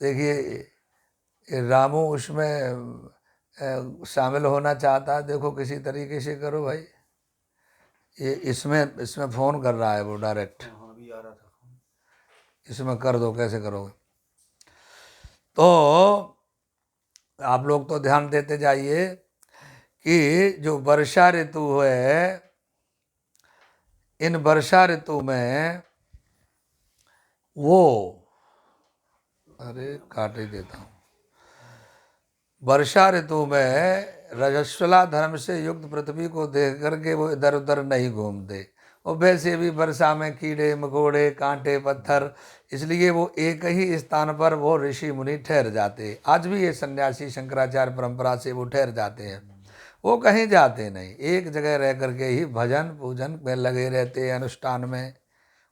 देखिए ये रामू उसमें शामिल होना चाहता है, देखो किसी तरीके से करो भाई। ये इसमें इसमें फ़ोन कर रहा है वो डायरेक्ट, अभी आ रहा था फोन। इसमें कर दो, कैसे करोगे? तो आप लोग तो ध्यान देते जाइए कि जो वर्षा ऋतु है, इन वर्षा ऋतु में वो, अरे काट ही देता हूँ, वर्षा ऋतु में रजस्वला धर्म से युक्त पृथ्वी को देख करके वो इधर उधर नहीं घूमते। और वैसे भी वर्षा में कीड़े मकोड़े कांटे पत्थर, इसलिए वो एक ही स्थान पर वो ऋषि मुनि ठहर जाते। आज भी ये सन्यासी शंकराचार्य परंपरा से वो ठहर जाते हैं, वो कहीं जाते नहीं, एक जगह रह करके ही भजन पूजन में लगे रहते हैं, अनुष्ठान में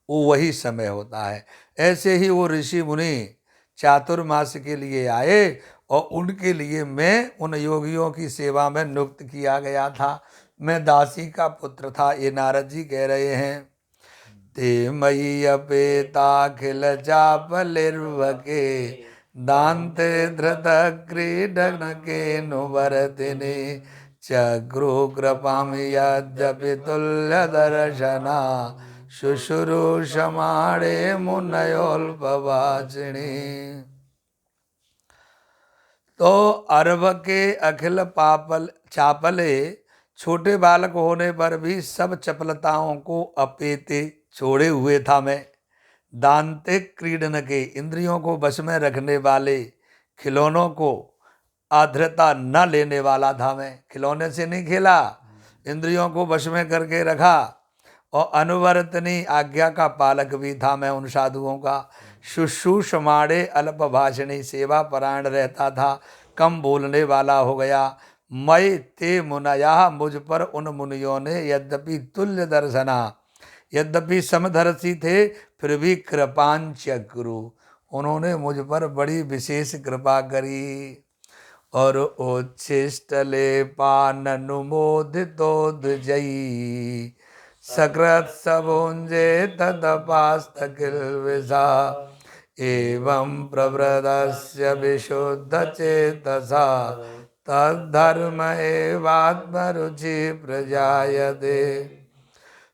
वो वही समय होता है। ऐसे ही वो ऋषि मुनि चातुर्मास के लिए आए और उनके लिए मैं उन योगियों की सेवा में नियुक्त किया गया था। मैं दासी का पुत्र था, ये नारद जी कह रहे हैं। ते मयि अपेता खिल चापलिर्वके दान्ते धृत क्रीडन के नुवर्तिने चक्रो कृपाम यद्यपि तुल्य दर्शना शुश्रूषमाणे मुनयोल्पवाचिनी। तो अरब के अखिल पापल चापले, छोटे बालक होने पर भी सब चपलताओं को अपेते छोड़े हुए था मैं। दांतिक क्रीडन के, इंद्रियों को वश में रखने वाले, खिलौनों को आर्द्रता न लेने वाला था मैं। खिलौने से नहीं खेला, इंद्रियों को वश में करके रखा। और अनुवर्तनी, आज्ञा का पालक भी था मैं उन साधुओं का। शुश्रूषमाणे अल्प भाषणी, सेवा परायण रहता था, कम बोलने वाला हो गया। मय ते मुनया, मुझ पर उन मुनियों ने यद्यपि तुल्य दर्शना, यद्यपि समदर्शी थे फिर भी कृपांचक्रु, उन्होंने मुझ पर बड़ी विशेष कृपा करी। और उच्छिष्टले पाननुमोदितोद्जयी सकृत सबुंजे तदपास्तकिल्विषा एवं प्रवृदस्य विशुद्ध चेतसा तद्धर्म एवात्मरुचि प्रजायते।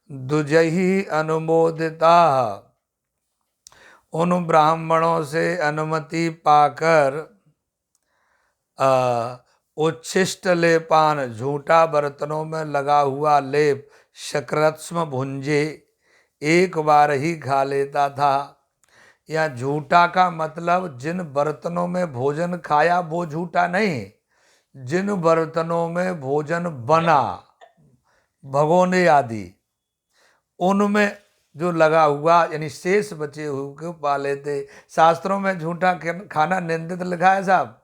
दुजही अनुमोदिता, उन ब्राह्मणों से अनुमति पाकर उच्छिष्ट लेपान, झूठा बर्तनों में लगा हुआ लेप, शक्रत्स्म भुंजे, एक बार ही खा लेता था। या झूठा का मतलब जिन बर्तनों में भोजन खाया वो झूठा नहीं, जिन बर्तनों में भोजन बना, भगोने आदि, उनमें जो लगा हुआ, यानी शेष बचे हुए को पा लेते। शास्त्रों में झूठा खाना निंदित लिखा है साहब।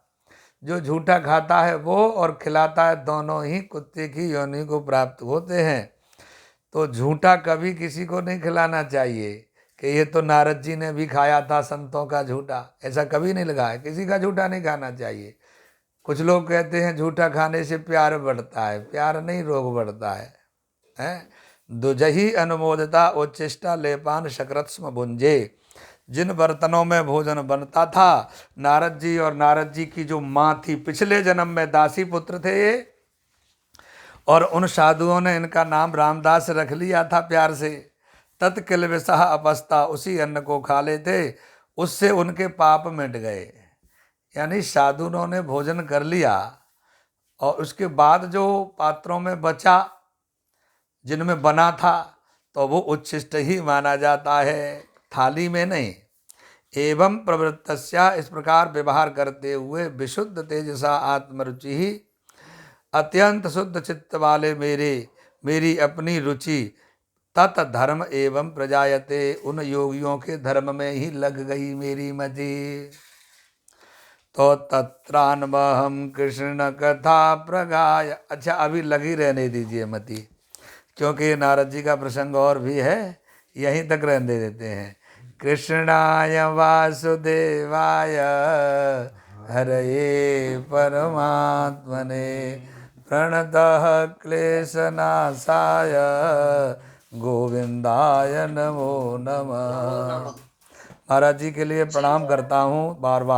जो झूठा खाता है वो और खिलाता है, दोनों ही कुत्ते की योनि को प्राप्त होते हैं। तो झूठा कभी किसी को नहीं खिलाना चाहिए कि ये तो नारद जी ने भी खाया था संतों का झूठा, ऐसा कभी नहीं लिखा है। किसी का झूठा नहीं खाना चाहिए। कुछ लोग कहते हैं झूठा खाने से प्यार बढ़ता है, प्यार नहीं, रोग बढ़ता है। दुजही अनुमोदता उच्चिष्टा लेपान शक्रत्स्म भुंजे, जिन बर्तनों में भोजन बनता था। नारद जी और नारद जी की जो माँ थी, पिछले जन्म में दासी पुत्र थे ये, और उन साधुओं ने इनका नाम रामदास रख लिया था प्यार से। तत्किल्विषः अपस्ता, उसी अन्न को खा लेते, उससे उनके पाप मिट गए। यानी साधुओं ने भोजन कर लिया और उसके बाद जो पात्रों में बचा, जिनमें बना था, तो वो उच्छिष्ट ही माना जाता है, थाली में नहीं। एवं प्रवृत्तस्या, इस प्रकार व्यवहार करते हुए, विशुद्ध तेजसा आत्मरुचि ही, अत्यंत शुद्ध चित्त वाले मेरी अपनी रुचि, तत् धर्म एवं प्रजायते, उन योगियों के धर्म में ही लग गई मेरी मति। तो तत्रान्वहम कृष्ण कथा प्रगाय। अच्छा, अभी लगी रहने दीजिए मति, क्योंकि नारद जी का प्रसंग और भी है, यहीं तक रहने देते हैं। कृष्णाय वासुदेवाय हरये परमात्मने प्रणतः क्लेशनाशाय गोविंदाय नमो नमः। महाराज जी के लिए प्रणाम करता हूँ बार बार।